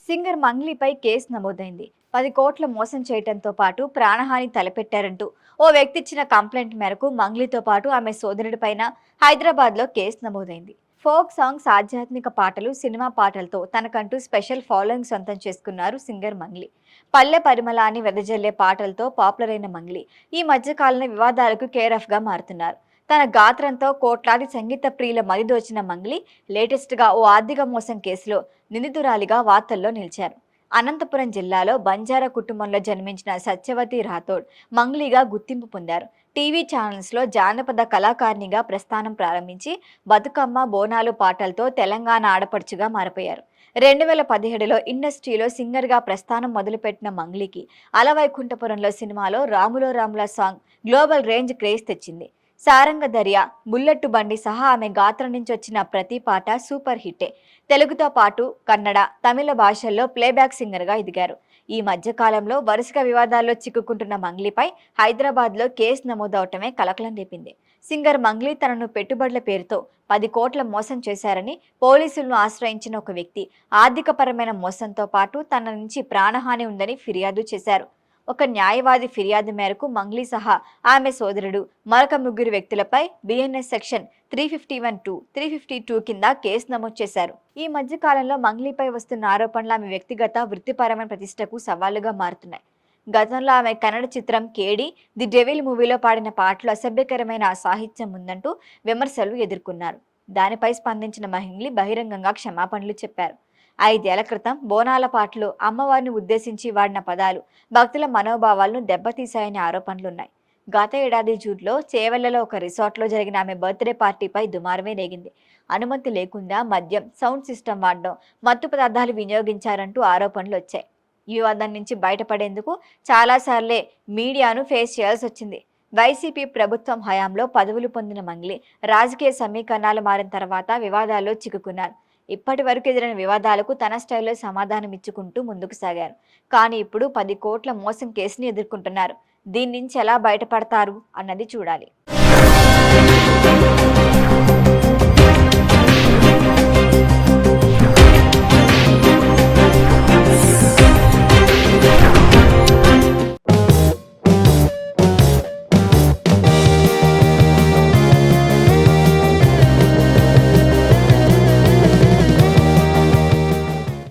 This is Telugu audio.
సింగర్ మంగ్లీపై కేసు నమోదైంది. 10 కోట్ల మోసం చేయడంతో పాటు ప్రాణహాని తలపెట్టారంటూ ఓ వ్యక్తి ఇచ్చిన కంప్లైంట్ మేరకు మంగ్లీతో పాటు ఆమె సోదరుడిపైన హైదరాబాద్లో కేసు నమోదైంది. ఫోక్ సాంగ్స్, ఆధ్యాత్మిక పాటలు, సినిమా పాటలతో తనకంటూ స్పెషల్ ఫాలోయింగ్ సొంతం చేసుకున్నారు సింగర్ మంగ్లీ. పల్లె పరిమళాన్ని వెదజల్లే పాటలతో పాపులర్ అయిన మంగ్లీ ఈ మధ్య కాలంలో వివాదాలకు కేరాఫ్గా మారుతున్నారు. తన గాత్రంతో కోట్లాది సంగీత ప్రియుల మదిదోచిన మంగ్లీ లేటెస్ట్గా ఓ ఆర్థిక మోసం కేసులో నిందితురాలిగా వార్తల్లో నిలిచారు. అనంతపురం జిల్లాలో బంజారా కుటుంబంలో జన్మించిన సత్యవతి రాథోడ్ మంగ్లీగా గుర్తింపు పొందారు. టీవీ ఛానల్స్లో జానపద కళాకారిణిగా ప్రస్థానం ప్రారంభించి బతుకమ్మ, బోనాలు పాటలతో తెలంగాణ ఆడపడుచుగా మారిపోయారు. 2017లో ఇండస్ట్రీలో సింగర్గా ప్రస్థానం మొదలుపెట్టిన మంగ్లీకి అలవైకుంఠపురంలో సినిమాలో రాములో రాముల సాంగ్ గ్లోబల్ రేంజ్ క్రేజ్ తెచ్చింది. సారంగ దర్యా, బుల్లెట్టు బండి సహా ఆమె గాత్రం నుంచి వచ్చిన ప్రతి పాట సూపర్ హిట్టే. తెలుగుతో పాటు కన్నడ, తమిళ భాషల్లో ప్లేబ్యాక్ సింగర్గా ఎదిగారు. ఈ మధ్య కాలంలో వరుసగా వివాదాల్లో చిక్కుకుంటున్న మంగ్లీపై హైదరాబాద్లో కేసు నమోదవటమే కలకలం రేపింది. సింగర్ మంగ్లీ తనను పెట్టుబడుల పేరుతో 10 కోట్ల మోసం చేశారని పోలీసులను ఆశ్రయించిన ఒక వ్యక్తి ఆర్థికపరమైన మోసంతో పాటు తన నుంచి ప్రాణహాని ఉందని ఫిర్యాదు చేశారు. ఒక న్యాయవాది ఫిర్యాదు మేరకు మంగ్లీ సహా ఆమె సోదరుడు మరొక 3 వ్యక్తులపై బిఎన్ఎస్ సెక్షన్ 351(2), 352 కింద కేసు నమోదు చేశారు. ఈ మధ్య కాలంలో మంగ్లీపై వస్తున్న ఆరోపణలు ఆమె వ్యక్తిగత, వృత్తిపరమైన ప్రతిష్టకు సవాలుగా మారుతున్నాయి. గతంలో ఆమె కన్నడ చిత్రం కేడి, ది డెవిల్ మూవీలో పాడిన పాటలు అసభ్యకరమైన సాహిత్యం ఉందంటూ విమర్శలు ఎదుర్కొన్నారు. దానిపై స్పందించిన మంగ్లీ బహిరంగంగా క్షమాపణలు చెప్పారు. 5 ఏళ్ల క్రితం బోనాల పాటలు, అమ్మవారిని ఉద్దేశించి వాడిన పదాలు భక్తుల మనోభావాలను దెబ్బతీశాయనే ఆరోపణలున్నాయి. గత ఏడాది జూన్లో చేవెళ్లలో ఒక రిసార్ట్లో జరిగిన ఆమె బర్త్డే పార్టీపై దుమారమే రేగింది. అనుమతి లేకుండా మద్యం, సౌండ్ సిస్టమ్ వాడడం, మత్తు పదార్థాలు వినియోగించారంటూ ఆరోపణలు వచ్చాయి. ఈ వివాదం నుంచి బయటపడేందుకు చాలాసార్లే మీడియాను ఫేస్ చేయాల్సి వచ్చింది. వైసీపీ ప్రభుత్వం హయాంలో పదవులు పొందిన మంగ్లీ రాజకీయ సమీకరణాలు మారిన తర్వాత వివాదాల్లో చిక్కుకున్నారు. ఇప్పటి వరకు ఎదురైన వివాదాలకు తన స్టైల్లో సమాధానం ఇచ్చుకుంటూ ముందుకు సాగారు. కానీ ఇప్పుడు 10 కోట్ల మోసం కేసుని ఎదుర్కొంటున్నారు. దీని నుంచి ఎలా బయటపడతారు అన్నది చూడాలి.